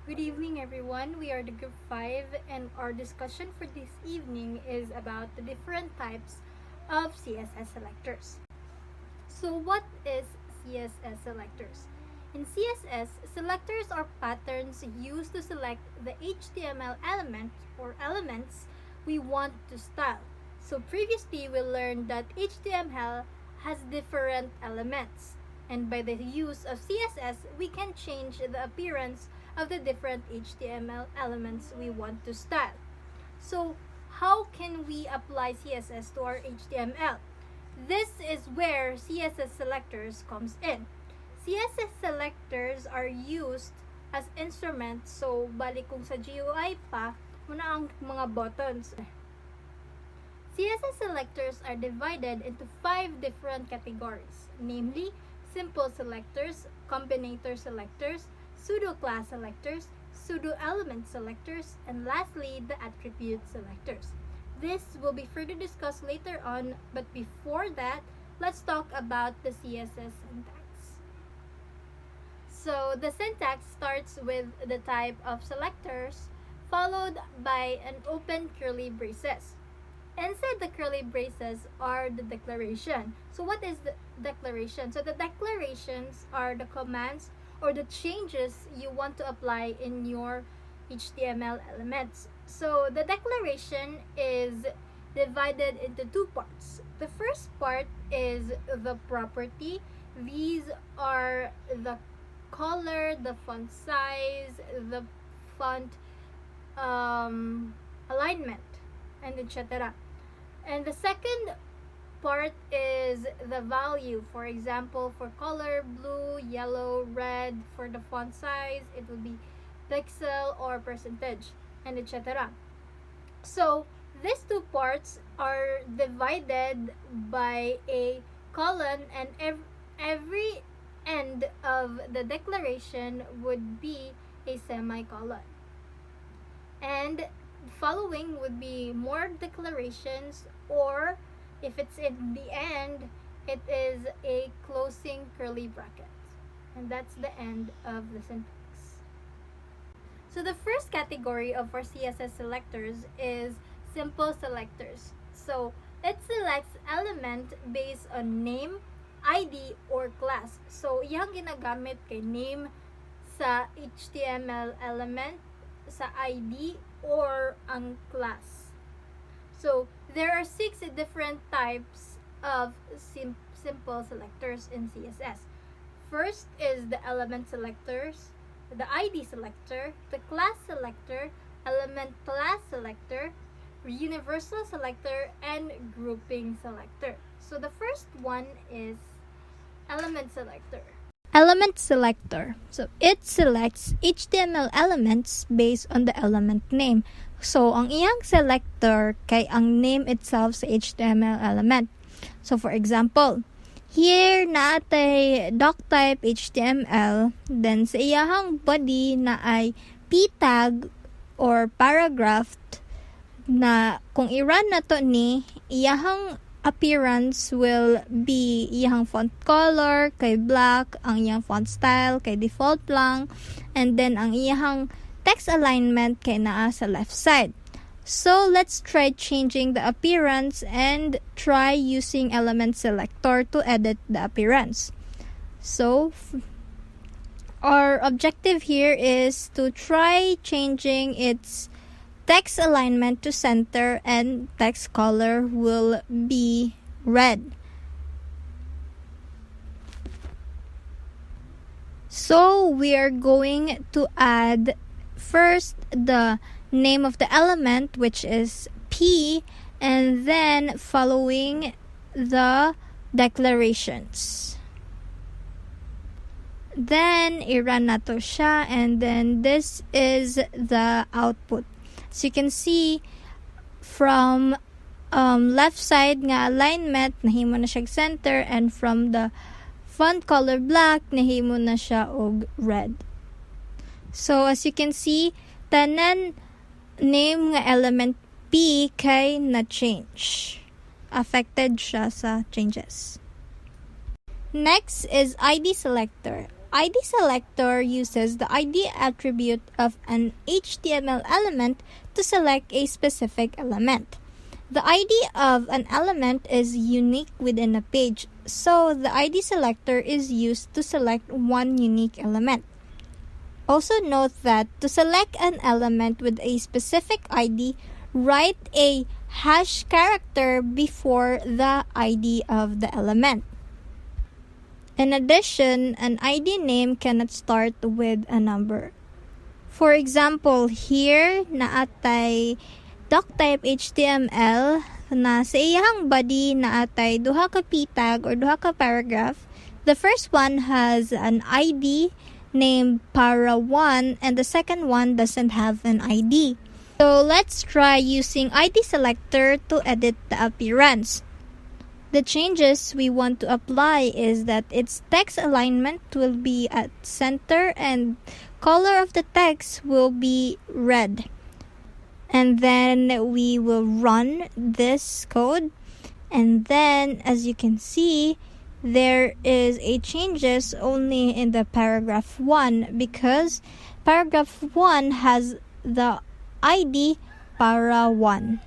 Good evening, everyone. We are the group 5, and our discussion for this evening is about the different types of CSS selectors. So, what is CSS selectors? In CSS, selectors are patterns used to select the HTML element or elements we want to style. So, previously we learned that HTML has different elements, and by the use of CSS, we can change the appearance of the different HTML elements we want to style. So, how can we apply CSS to our HTML? This is where CSS selectors comes in. CSS selectors are used as instruments, so balik kung sa GUI pa, muna ang mga buttons. CSS selectors are divided into 5 different categories, namely simple selectors, combinator selectors, pseudo-class selectors, pseudo-element selectors, and lastly, the attribute selectors. This will be further discussed later on, but before that, let's talk about the CSS syntax. So, the syntax starts with the type of selectors, followed by an open curly braces. Inside the curly braces are the declaration. So what is the declaration? So the declarations are the commands or the changes you want to apply in your HTML elements. So the declaration is divided into 2 parts. The first part is the property. These are the color, the font size, the font alignment, and etc. And the second part is the value. For example, for color, blue, yellow, red. For the font size, it will be pixel or percentage, and etc. So, these 2 parts are divided by a colon, and every end of the declaration would be a semicolon. And following would be more declarations, or if it's in the end, it is a closing curly bracket. And that's the end of the syntax. So the first category of our CSS selectors is simple selectors. So it selects element based on name, ID, or class. So iyang ginagamit kay name sa HTML element, sa ID, or ang class. So, there are 6 different types of simple selectors in CSS. First is the element selectors, the ID selector, the class selector, element class selector, universal selector, and grouping selector. So, the first one is element selector. Element selector. So, it selects HTML elements based on the element name. So, ang iyang selector kay ang name itself sa HTML element. So, for example, here naatay doc type HTML, then sa iyahang body na ay p tag or paragraph na kung i-run na to ni, iyahang appearance will be iyang font color kay black, ang iyang font style kay default lang, and then ang iyang text alignment kay naa sa left side. So let's try changing the appearance and try using element selector to edit the appearance. So our objective here is to try changing its text alignment to center, and text color will be red. So we are going to add first the name of the element, which is P, and then following the declarations. Then i-run na to siya, and then this is the output. So you can see from left side nga alignment, nahimo na siya center, and from the font color black, nahimo na siya og red. So as you can see, tanan name nga element P kay na change. Affected siya sa changes. Next is ID selector. ID selector uses the ID attribute of an HTML element to select a specific element. The ID of an element is unique within a page, so the ID selector is used to select one unique element. Also note that to select an element with a specific ID, write a hash character before the ID of the element. In addition, an ID name cannot start with a number. For example, here naatay doctype HTML na sa iyang body naatay duha ka p-tag or duha ka paragraph. The first one has an ID named para1 and the second one doesn't have an ID. So let's try using ID selector to edit the appearance. The changes we want to apply is that its text alignment will be at center and color of the text will be red. And then we will run this code, and then as you can see, there is a changes only in the paragraph 1 because paragraph 1 has the ID para1.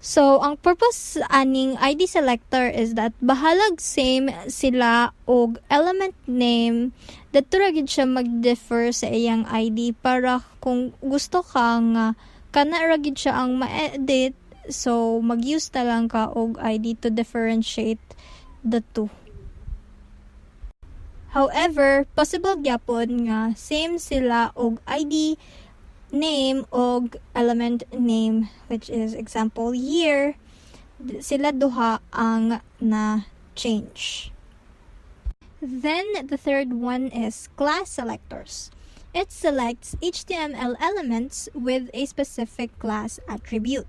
So, ang purpose aning ID selector is that bahalag same sila og element name dito ra gid siya mag-differ sa iyang ID para kung gusto ka nga kana ra gid siya ang ma-edit, so mag-use na lang ka og ID to differentiate the two. However, possible gyapon nga same sila og ID name og element name, which is example here, sila duha ang na change. Then the third one is class selectors. It selects HTML elements with a specific class attribute.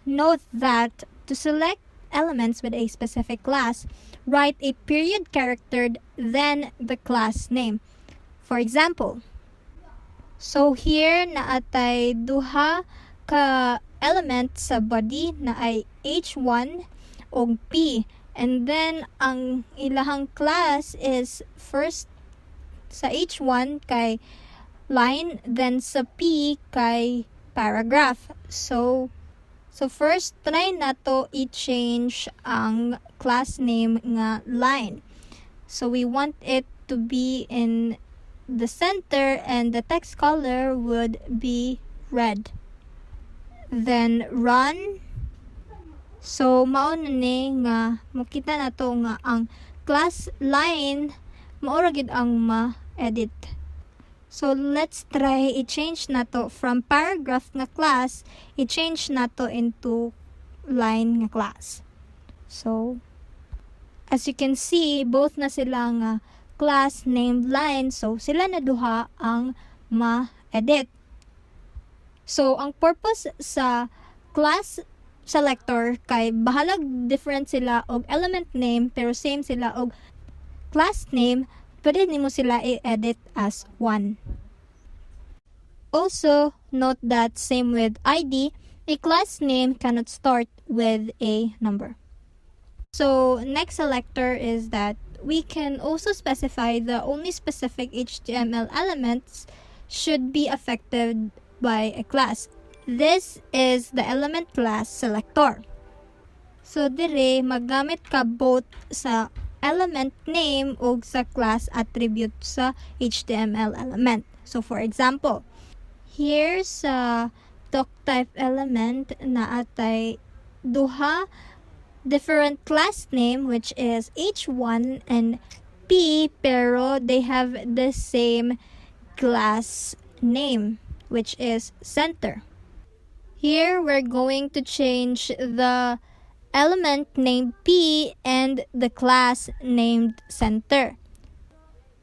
Note that to select elements with a specific class, write a period character then the class name. For example, so here naatay duha ka element sa body na ay H1 o P, and then ang ilahang class is first sa H1 kay line, then sa P kay paragraph. So first try nato i-change ang class name nga line. So we want it to be in the center and the text color would be red. Then run. So mao na ni nga makita nato nga ang class line mao ra gid ang ma-edit. So let's try i-change nato from paragraph nga class, i-change nato into line nga class. So as you can see, both na sila nga class named line, so sila na duha ang ma-edit. So ang purpose sa class selector kay bahalag different sila og element name pero same sila og class name, pwede nimo sila i-edit as one. Also, note that same with ID, a class name cannot start with a number. So next selector is that we can also specify the only specific HTML elements should be affected by a class. This is the element class selector. So dire magamit ka both sa element name o sa class attribute sa HTML element. So for example, here's sa doctype element na atay duha different class name, which is H1 and P, pero they have the same class name, which is center. Here we're going to change the element named P and the class named center.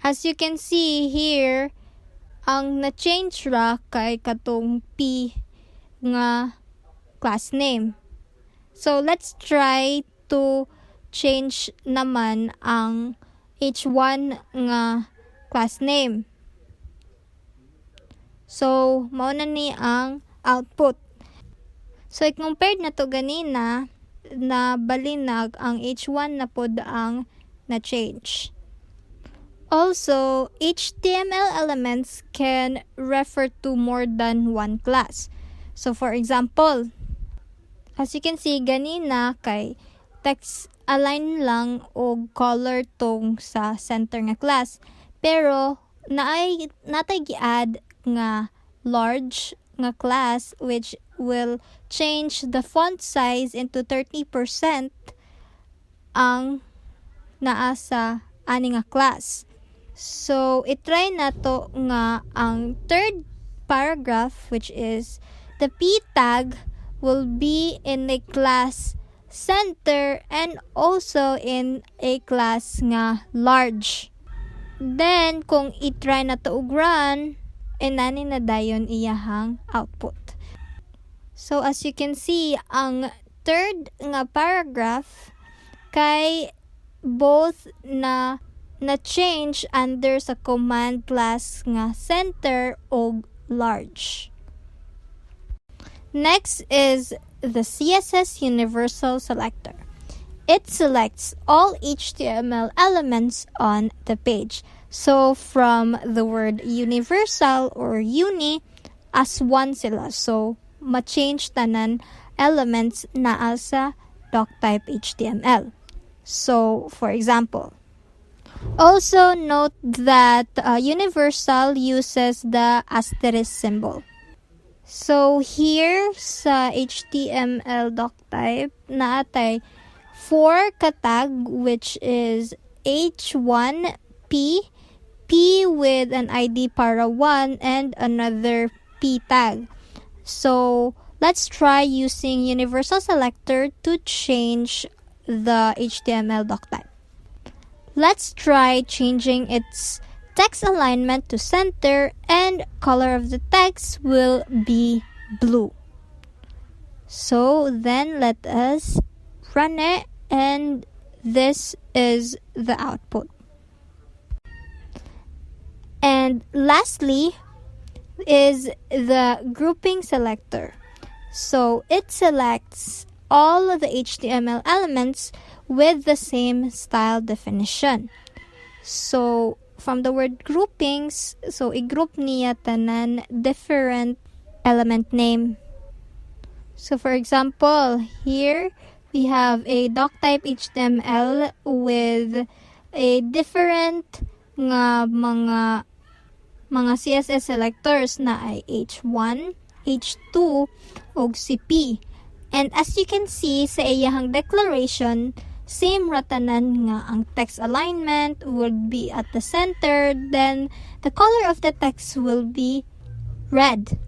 As you can see here, ang na-change ra kay katong P nga class name. So let's try to change naman ang H1 nga class name. So mao na ni ang output. So i-compared na to ganina, na balinag ang H1 na pod ang na-change. Also, HTML elements can refer to more than one class. So for example, as you can see ganina kay text align lang o color tong sa center nga class. Pero natay gi-add nga large nga class which will change the font size into 30% ang naa sa ani nga class. So, itry na to nga ang third paragraph, which is the p tag will be in a class center and also in a class nga large. Then, kung itry na to og run, enani na dayon iyahang output. So, as you can see, ang third nga paragraph kay both na change under sa command class nga center o large. Next is the CSS Universal Selector. It selects all HTML elements on the page. So from the word universal or uni as one sila. So ma-change tanan elements naa sa doctype HTML. So for example, also note that universal uses the asterisk symbol. So here sa HTML doctype naatay 4 katag which is H1 P, P with an ID para 1 and another P tag. So let's try using universal selector to change the HTML doctype. Let's try changing its text alignment to center and color of the text will be blue. So then let us run it and this is the output. And lastly is the grouping selector. So it selects all of the HTML elements with the same style definition. So from the word groupings, so i-group niya tanan different element name. So for example, here we have a doctype HTML with a different nga mga CSS selectors na ay H1, H2 ug CP. And as you can see sa iyahang declaration, same ratanan nga ang text alignment would be at the center, then the color of the text will be red.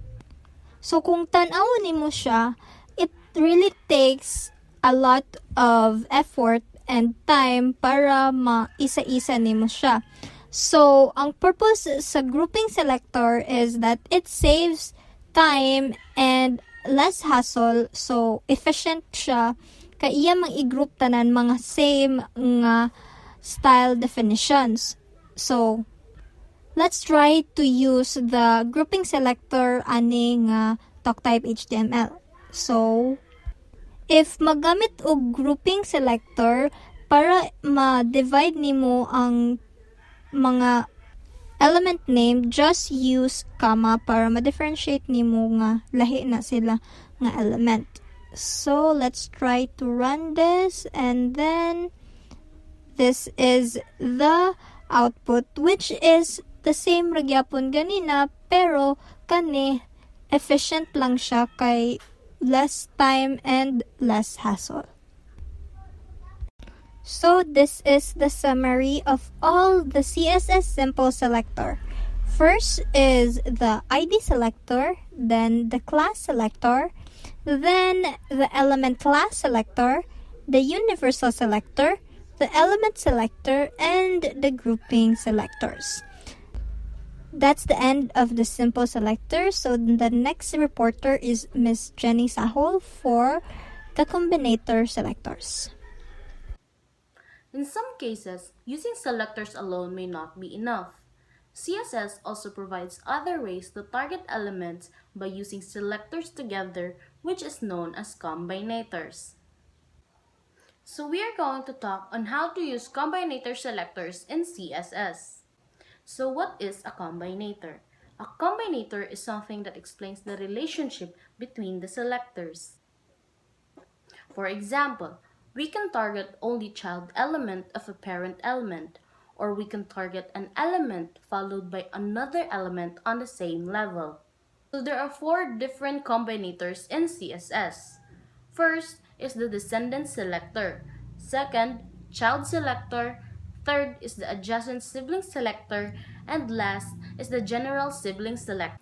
So kung tan-awon nimo siya, it really takes a lot of effort and time para maisa-isa nimo siya. So ang purpose sa grouping selector is that it saves time and less hassle, so efficient siya kay iya mang i-group tanan mga same nga style definitions. So let's try to use the grouping selector ani nga doctype HTML. So if magamit og grouping selector para ma-divide nimo ang mga element name, just use comma para ma-differentiate nimo nga lahi na sila nga element. So let's try to run this and then this is the output which is the same ragyapon ganina pero kani efficient lang siya kay less time and less hassle. So this is the summary of all the CSS simple selector. First is the ID selector, then the class selector, then the element class selector, the universal selector, the element selector, and the grouping selectors. That's the end of the simple selector. So the next reporter is Miss Jenny Sahol for the combinator selectors. In some cases, using selectors alone may not be enough. CSS also provides other ways to target elements by using selectors together, which is known as combinators. So we are going to talk on how to use combinator selectors in CSS. So what is a combinator? A combinator is something that explains the relationship between the selectors. For example, we can target only child element of a parent element, or we can target an element followed by another element on the same level. So there are four different combinators in CSS. First is the descendant selector. Second, child selector. Third is the adjacent sibling selector. And last is the general sibling selector.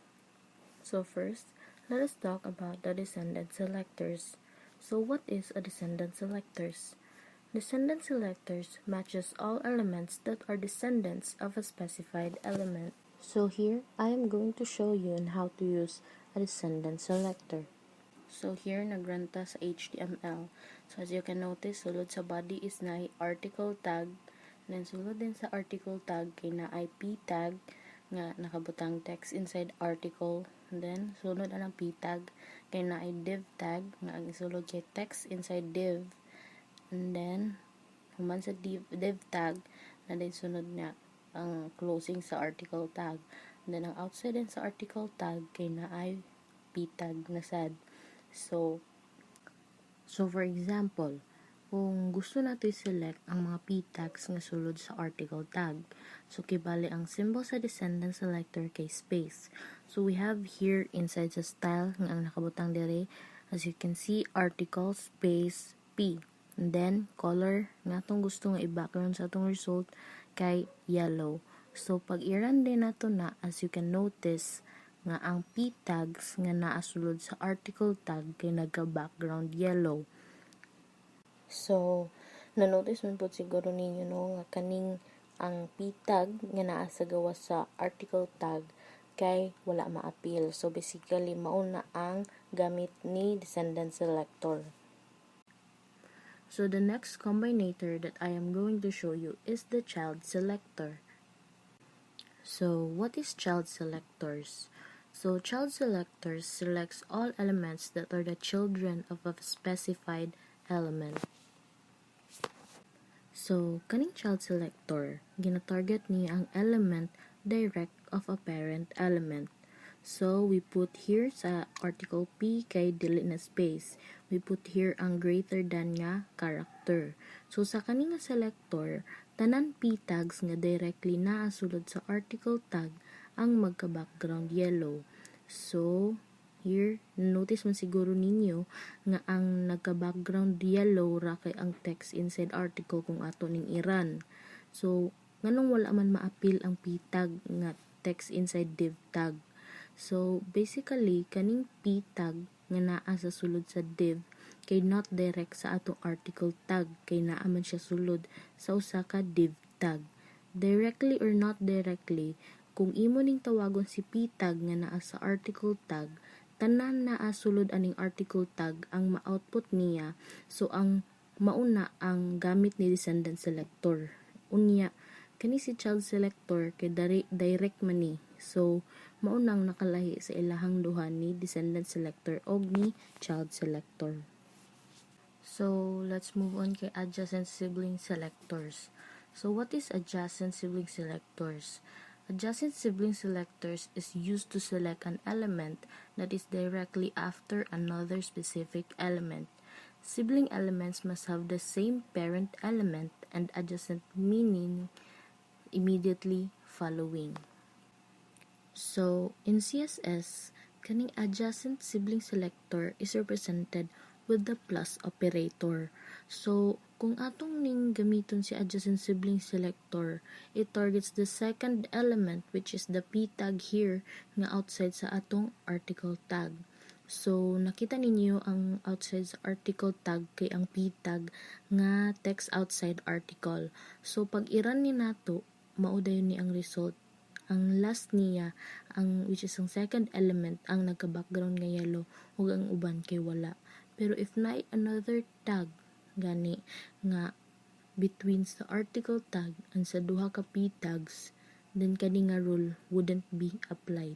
So first, let us talk about the descendant selectors. So what is a descendant selectors? Descendant selectors matches all elements that are descendants of a specified element. So here, I am going to show you on how to use a descendant selector. So here, nagranta sa HTML. So as you can notice, sulod sa body is na article tag. And then sulod din sa article tag kay na IP tag nga nakabutang text inside article. And then sunod ang P tag kay na div tag nga ang sulod kay text inside div. And then human sa div tag na din sunod niya ang closing sa article tag. And then ang outside din sa article tag kay na ay P tag na sad. So for example, kung gusto nato i-select ang mga p tags nga sulod sa article tag, so kibali ang symbol sa descendant selector kay space. So we have here inside sa style nga ang nakabutang dire, as you can see, article space p. And then color nga atong gusto nga i-background sa atong result kay yellow. So pag i-run din nato na, as you can notice, nga ang p tags nga naa sulod sa article tag kay nagka-background yellow. So, na-notice man po siguro ninyo no nga kaning ang p tag nga naa sa gawas sa article tag kay wala ma-appeal. So basically mao na ang gamit ni descendant selector. So the next combinator that I am going to show you is the child selector. So what is child selectors? So child selectors selects all elements that are the children of a specified element. So kaning child selector, gina-target niya ang element direct of a parent element. So we put here sa article P kay dili na space. We put here ang greater than nga character. So sa kaning selector, tanan P tags nga directly naa sulod sa article tag ang magka-background yellow. So here, notice man siguro ninyo nga ang nagka-background yellow ra kay ang text inside article kung ato ning iran. So nganong wala man ma-appeal ang p tag nga text inside div tag. So basically kaning p tag nga naa sa sulod sa div kay not direct sa atong article tag kay naa man siya sulod sa usa ka div tag. Directly or not directly, kung imo ning tawagon si p tag nga naa sa article tag, tanan naa sulod aning article tag ang ma-output niya. So ang mauna ang gamit ni descendant selector. Unya kani si child selector kay direct man ni. So maunang nakalahi sa ilahang duha ni descendant selector og ni child selector. So let's move on kay adjacent sibling selectors. So what is adjacent sibling selectors? Adjacent sibling selectors is used to select an element that is directly after another specific element. Sibling elements must have the same parent element and adjacent meaning immediately following. So, in CSS, kaning adjacent sibling selector is represented with the plus operator. So, kung atong ning gamiton si adjacent sibling selector, it targets the second element which is the p tag here nga outside sa atong article tag. So, nakita ninyo ang outside sa article tag kay ang p tag nga text outside article. So, pag i-run ni nato, mao dayon ni ang result. Ang last niya, which is ang second element, ang nagka-background nga yellow, ug ang uban kay wala. Pero if na another tag, gani, nga between sa article tag and sa duha ka p tags, then kani nga rule wouldn't be applied.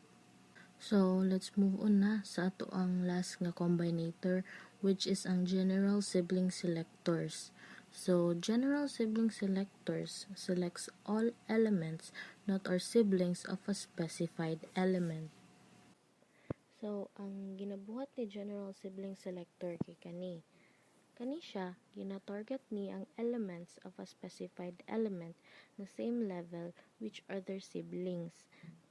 So, let's move on na sa ato ang last nga combinator, which is ang general sibling selectors. So general sibling selectors selects all elements not or siblings of a specified element. So, ang ginabuhat ni general sibling selector kay kani. Kani siya, gina-target ni ang elements of a specified element na same level which are their siblings,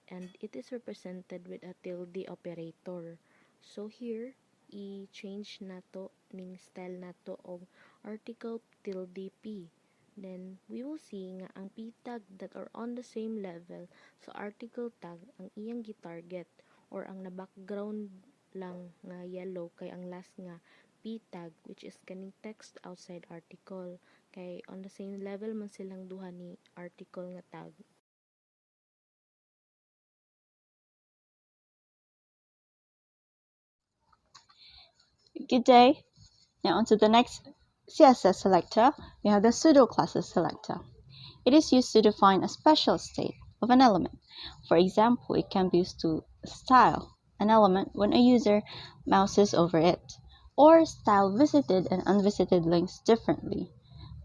and it is represented with a tilde operator. So here, i-change nato ning style nato og article tilde p. Then, we will see nga ang p tag that are on the same level sa article tag ang iyang gitarget, or ang na-background lang nga yellow kay ang last nga p tag, which is kaning text outside article, kay on the same level man silang duha ni article nga tag. Good day. Now on to the next CSS selector, we have the Pseudo-Classes selector. It is used to define a special state of an element. For example, it can be used to style an element when a user mouses over it, or style visited and unvisited links differently,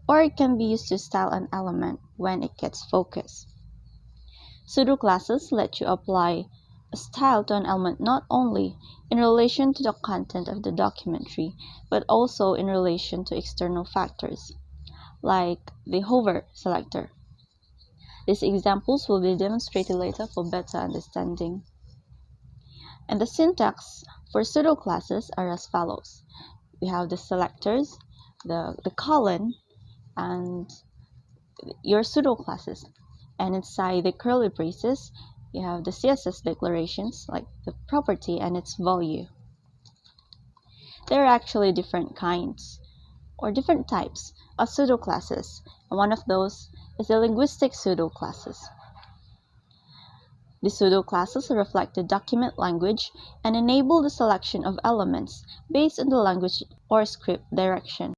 or it can be used to style an element when it gets focus. Pseudo-classes let you apply a style to an element not only in relation to the content of the documentary, but also in relation to external factors, like the hover selector. These examples will be demonstrated later for better understanding. And the syntax for pseudo-classes are as follows. We have the selectors, the colon, and your pseudo-classes. And inside the curly braces, you have the CSS declarations, like the property and its value. There are actually different kinds, or different types, of pseudo-classes, and one of those is the linguistic pseudo-classes. The pseudo-classes reflect the document language and enable the selection of elements based on the language or script direction.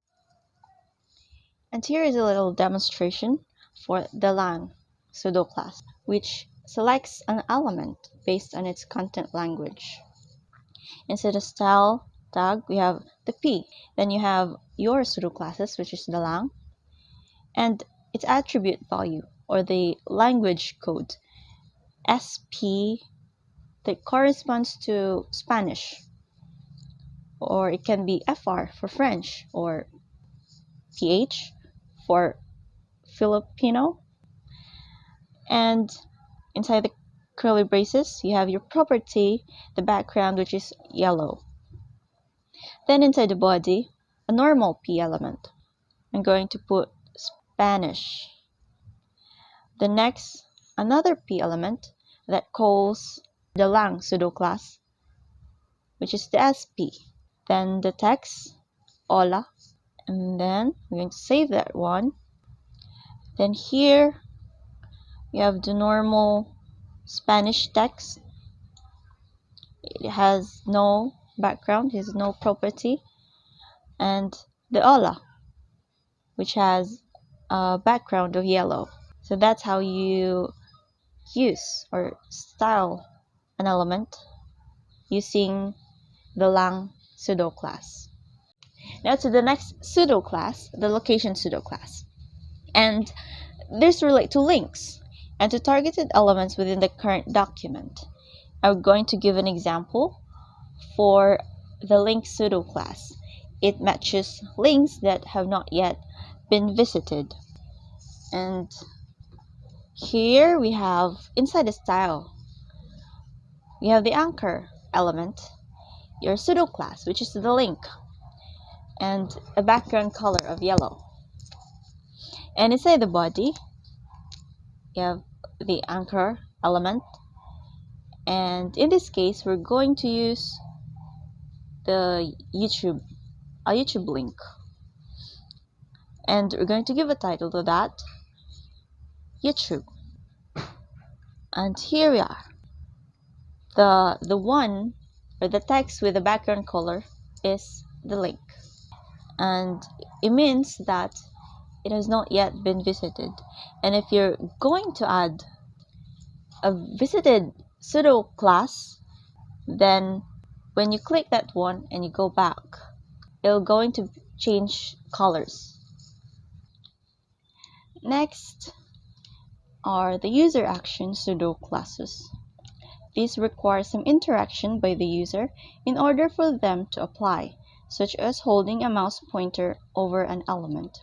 And here is a little demonstration for the lang pseudo-class, which selects an element based on its content language. Instead of style tag, we have the p. Then you have your pseudo-classes, which is the lang, and its attribute value, or the language code, sp, that corresponds to Spanish, or it can be fr for French, or ph for Filipino. And inside the curly braces, you have your property, the background, which is yellow. Then inside the body, a normal p element. I'm going to put Spanish. The next, another p element that calls the lang pseudo-class, which is the sp. Then the text, hola, and then we're going to save that one. Then here we have the normal Spanish text. It has no background, it has no property, and the hola, which has a background of yellow. So that's how you use or style an element using the lang pseudo class. Now to the next pseudo class, the location pseudo class. And this relates to links and to targeted elements within the current document. I'm going to give an example for the link pseudo class. It matches links that have not yet been visited. And here we have inside the style, we have the anchor element, your pseudo class, which is the link, and a background color of yellow. And inside the body, you have the anchor element, and in this case we're going to use the a YouTube link, and we're going to give a title to that, YouTube. And here we are, the one or the text with the background color is the link, and it means that it has not yet been visited. And if you're going to add a visited pseudo class, then when you click that one and you go back, it'll going to change colors. Next are the user action pseudo-classes. These require some interaction by the user in order for them to apply, such as holding a mouse pointer over an element,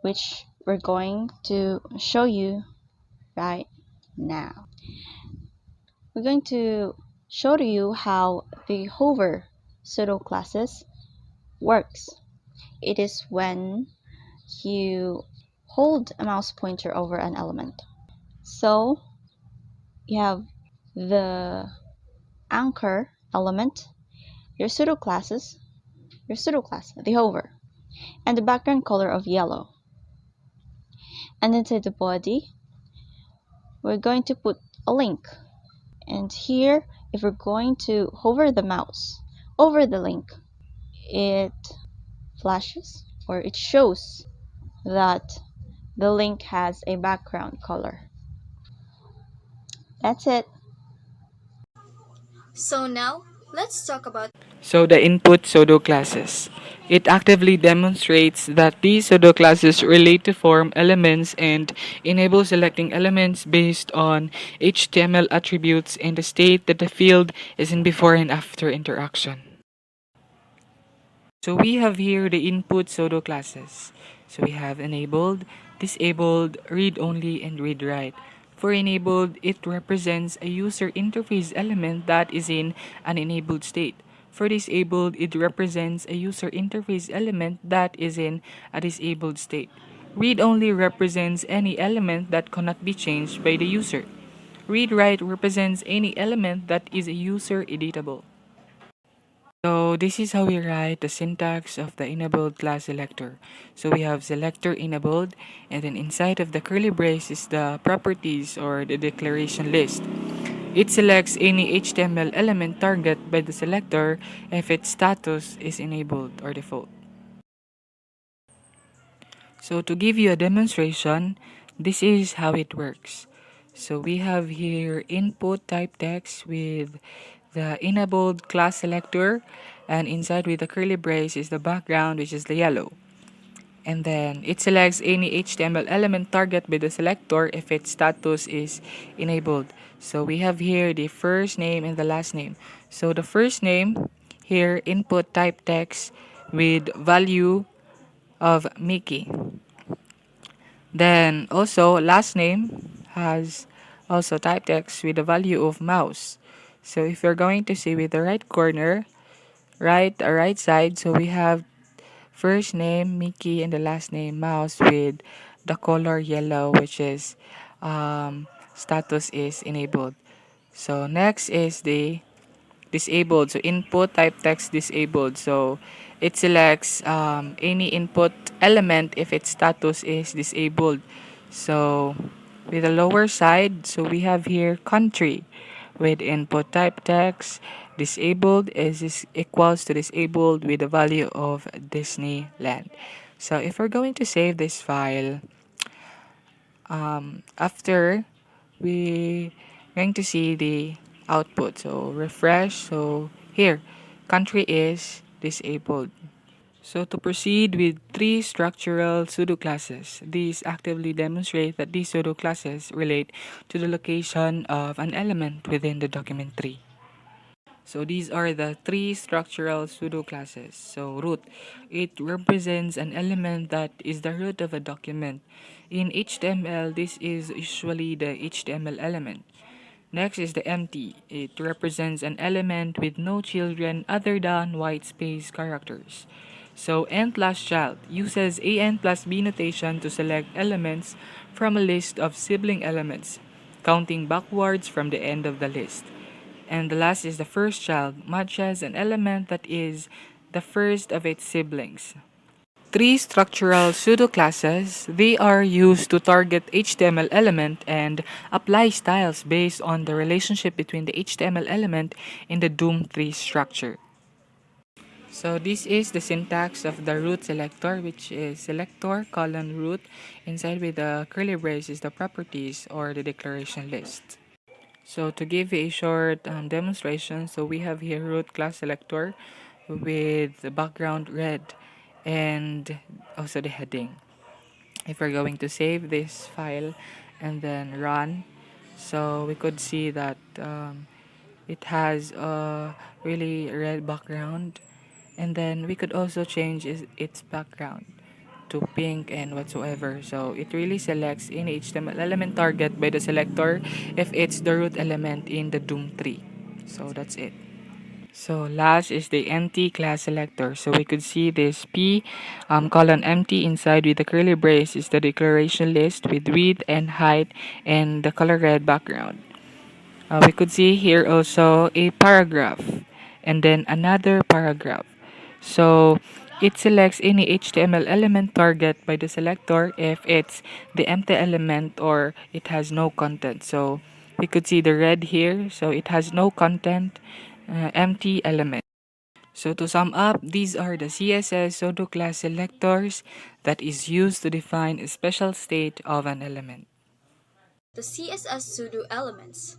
which we're going to show you right now. We're going to show to you how the hover pseudo-classes works. It is when you hold a mouse pointer over an element. So you have the anchor element, your pseudo-classes, your pseudo-class, the hover, and the background color of yellow. And inside the body, we're going to put a link. And here, if we're going to hover the mouse over the link, it flashes or it shows that the link has a background color. That's it. So now, let's talk about So the input pseudo-classes. It actively demonstrates that these pseudo-classes relate to form elements and enable selecting elements based on HTML attributes in the state that the field is in before and after interaction. So we have here the input pseudo classes. So we have enabled, disabled, read only, and read write. For enabled, it represents a user interface element that is in an enabled state. For disabled, it represents a user interface element that is in a disabled state. Read only represents any element that cannot be changed by the user. Read write represents any element that is a user editable. So this is how we write the syntax of the enabled class selector. So we have selector enabled, and then inside of the curly brace is the properties or the declaration list. It selects any HTML element target by the selector if its status is enabled or default. So to give you a demonstration, this is how it works. So we have here input type text with the enabled class selector, and inside with the curly brace is the background, which is the yellow. And then it selects any HTML element target by the selector if its status is enabled. So we have here the first name and the last name. So the first name here input type text with value of Mickey. Then also last name has also type text with the value of mouse. So if you're going to see with the right corner, right side, so we have first name Mickey and the last name mouse with the color yellow, which is status is enabled. So next is the disabled. So input type text disabled. So it selects any input element if its status is disabled. So with the lower side, so we have here country with input type text disabled is equals to disabled with the value of Disneyland. So if we're going to save this file, after we going to see the output. So refresh. So here, country is disabled. So to proceed with three structural pseudo-classes, these actively demonstrate that these pseudo-classes relate to the location of an element within the document tree. So these are the three structural pseudo-classes. So root, it represents an element that is the root of a document. In HTML, this is usually the HTML element. Next is the empty. It represents an element with no children other than white space characters. So n plus child uses an plus b notation to select elements from a list of sibling elements, counting backwards from the end of the list. And the last is the first child, matches an element that is the first of its siblings. Three structural pseudo-classes, they are used to target HTML element and apply styles based on the relationship between the HTML element and the DOM tree structure. So this is the syntax of the root selector, which is selector colon root. Inside with the curly brace is the properties or the declaration list. So to give you a short demonstration, so we have here root class selector with the background red and also the heading. if we're going to save this file and then run, so we could see that it has a really red background, and then we could also change its background to pink and whatsoever. So it really selects any HTML element target by the selector if it's the root element in the DOM tree. So that's it. So last is the empty class selector. So we could see this P colon empty inside with the curly brace is the declaration list with width and height and the color red background. We could see here also a paragraph and then another paragraph. So it selects any HTML element target by the selector if it's the empty element or it has no content. So we could see the red here. So it has no content, empty element. So to sum up, these are the CSS pseudo-class selectors that is used to define a special state of an element. The CSS pseudo-elements.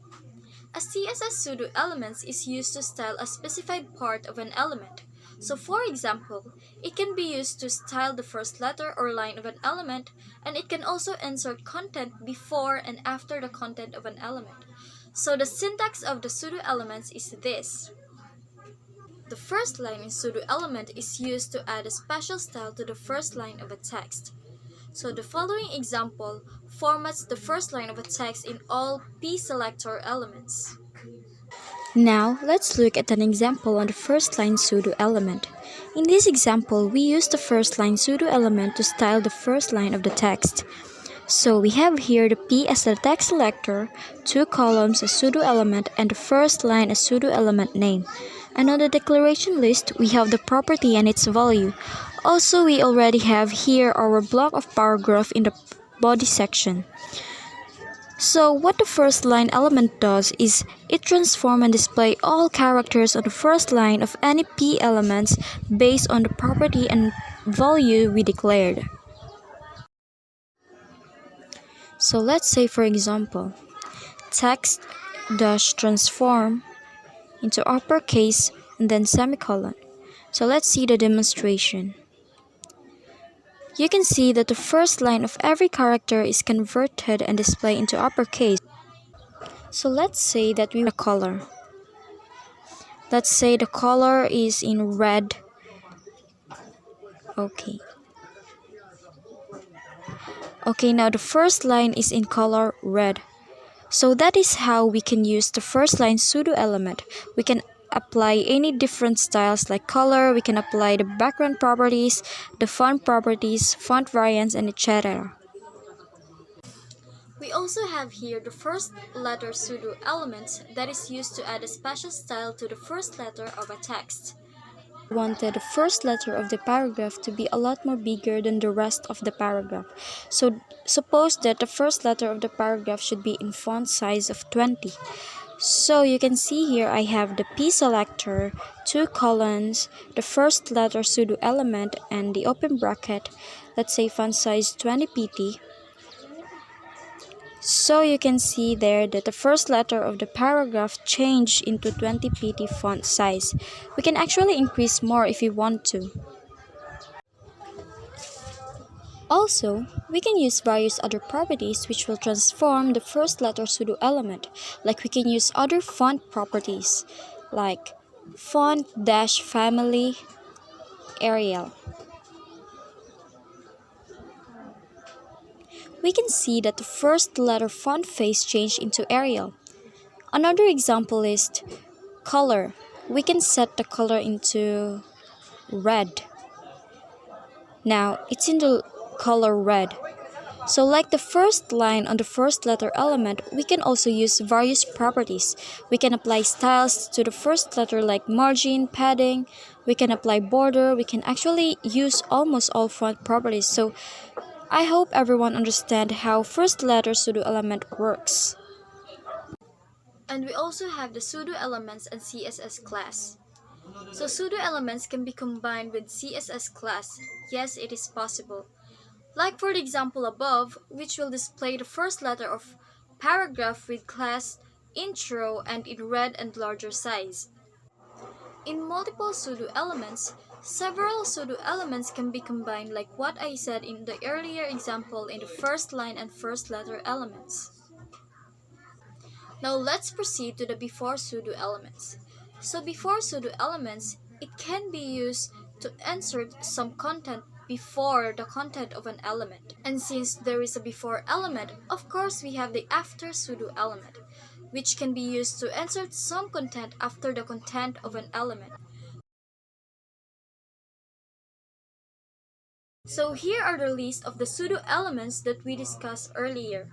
A CSS pseudo-elements is used to style a specified part of an element. So for example, it can be used to style the first letter or line of an element, and it can also insert content before and after the content of an element. So the syntax of the pseudo-elements is this. The first line in pseudo-element is used to add a special style to the first line of a text. So the following example formats the first line of a text in all p-selector elements. Now, let's look at an example on the first line pseudo-element. In this example, we use the first line pseudo-element to style the first line of the text. So we have here the p as the text selector, two columns a pseudo-element, and the first line a pseudo-element name. And on the declaration list, we have the property and its value. Also, we already have here our block of paragraph in the body section. So what the first line element does is it transforms and displays all characters on the first line of any p elements based on the property and value we declared. So let's say, for example, text dash transform into uppercase and then semicolon. So let's see the demonstration. You can see that the first line of every character is converted and displayed into uppercase. So let's say that we want a color. Let's say the color is in red. Okay. Okay, now the first line is in color red. So that is how we can use the first line pseudo element. We can apply any different styles like color, we can apply the background properties, the font properties, font variants, and etc. We also have here the first letter pseudo element that is used to add a special style to the first letter of a text. We wanted the first letter of the paragraph to be a lot more bigger than the rest of the paragraph. So suppose that the first letter of the paragraph should be in font size of 20. So you can see here I have the P selector, two colons, the first letter pseudo element, and the open bracket, let's say font size 20 pt. So you can see there that the first letter of the paragraph changed into 20 pt font size. We can actually increase more if we want to. Also, we can use various other properties which will transform the first letter pseudo element, like we can use other font properties like font dash family Arial. We can see that the first letter font face changed into Arial. Another example is color. We can set the color into red. Now it's in the color red. So like the first line on the first letter element, we can also use various properties. We can apply styles to the first letter like margin, padding. We can apply border. We can actually use almost all font properties. So I hope everyone understand how first letter pseudo element works. And we also have the pseudo elements and CSS class. So pseudo elements can be combined with CSS class. Yes, it is possible. Like for the example above, which will display the first letter of paragraph with class intro and in red and larger size. In multiple pseudo-elements, several pseudo-elements can be combined like what I said in the earlier example in the first line and first letter elements. Now let's proceed to the before pseudo-elements. So before pseudo-elements, it can be used to insert some content before the content of an element. And since there is a before element, of course we have the after pseudo-element, which can be used to insert some content after the content of an element. So here are the list of the pseudo-elements that we discussed earlier.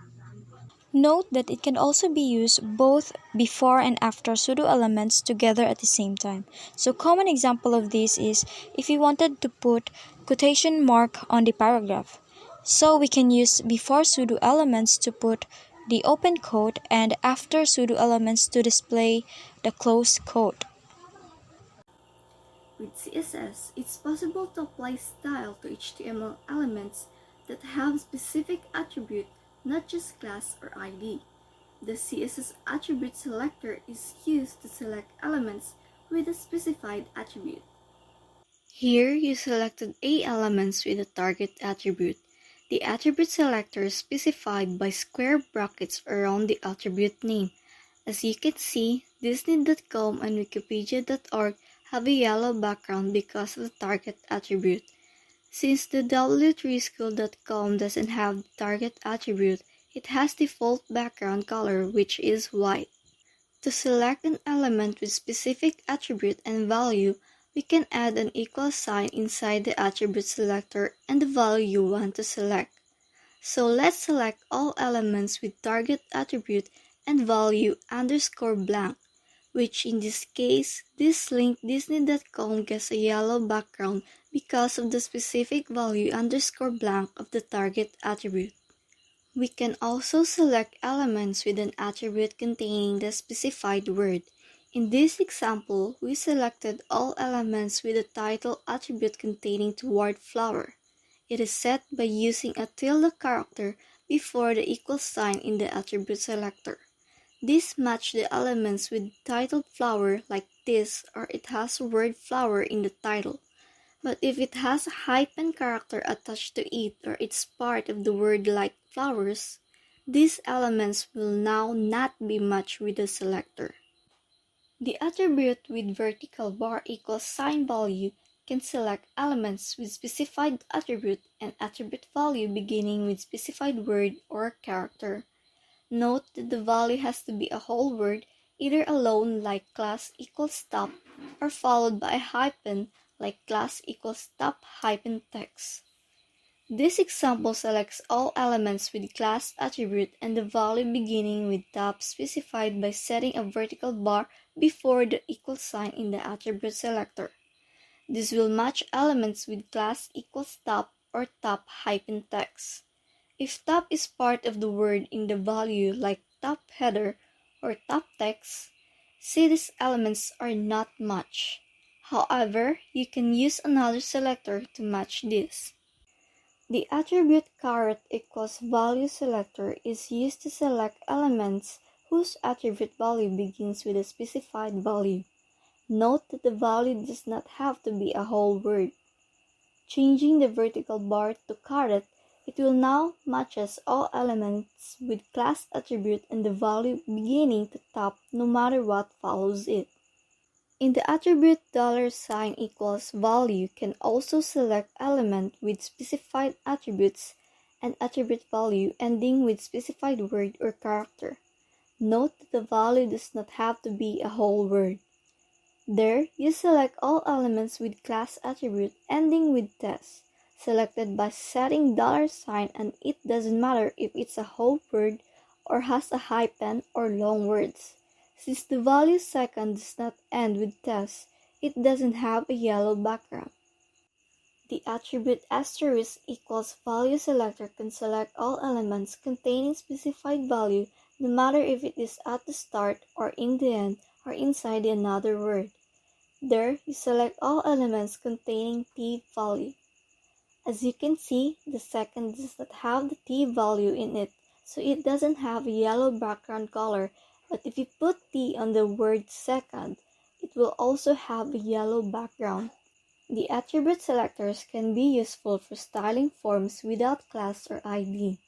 Note that it can also be used both before and after pseudo-elements together at the same time. So common example of this is if we wanted to put quotation mark on the paragraph. So we can use before pseudo-elements to put the open quote and after pseudo-elements to display the close quote. With CSS, it's possible to apply style to HTML elements that have specific attribute, not just class or ID. The CSS attribute selector is used to select elements with a specified attribute. Here, you selected A elements with a target attribute. The attribute selector is specified by square brackets around the attribute name. As you can see, Disney.com and Wikipedia.org have a yellow background because of the target attribute. Since the W3School.com doesn't have the target attribute, it has default background color which is white. To select an element with specific attribute and value, we can add an equal sign inside the attribute selector and the value you want to select. So let's select all elements with target attribute and value underscore blank, which in this case, this link Disney.com gets a yellow background because of the specific value underscore blank of the target attribute. We can also select elements with an attribute containing the specified word. In this example, we selected all elements with a title attribute containing the word flower. It is set by using a tilde character before the equal sign in the attribute selector. This matches the elements with titled flower like this, or it has the word flower in the title. But if it has a hyphen character attached to it or it's part of the word like flowers, these elements will now not be matched with the selector. The attribute with vertical bar equals sign value can select elements with specified attribute and attribute value beginning with specified word or character. Note that the value has to be a whole word, either alone like class equals top, or followed by a hyphen like class equals top hyphen text. This example selects all elements with class attribute and the value beginning with top specified by setting a vertical bar before the equal sign in the attribute selector. This will match elements with class equals top or top hyphen text. If top is part of the word in the value like top header or top text, see these elements are not matched. However, you can use another selector to match this. The attribute caret equals value selector is used to select elements whose attribute value begins with a specified value. Note that the value does not have to be a whole word. Changing the vertical bar to caret, it will now matches all elements with class attribute and the value beginning to top no matter what follows it. In the attribute $sign equals value can also select element with specified attributes and attribute value ending with specified word or character. Note that the value does not have to be a whole word. There, you select all elements with class attribute ending with test, selected by setting $sign, and it doesn't matter if it's a whole word or has a hyphen or long words. Since the value second does not end with test, it doesn't have a yellow background. The attribute asterisk equals value selector can select all elements containing specified value no matter if it is at the start or in the end or inside another word. There, you select all elements containing t value. As you can see, the second does not have the t value in it, so it doesn't have a yellow background color, but if you put t on the word second, it it will also have a yellow background. The attribute selectors can be useful for styling forms without class or ID.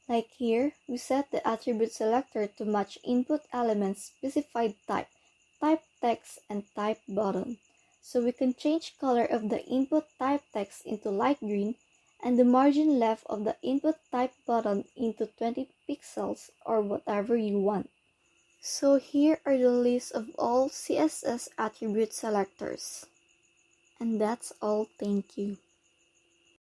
Like here, we set the attribute selector to match input elements specified type text, and type button. So we can change color of the input type text into light green and the margin left of the input type button into 20 pixels or whatever you want. So here are the list of all CSS attribute selectors. And that's all. Thank you.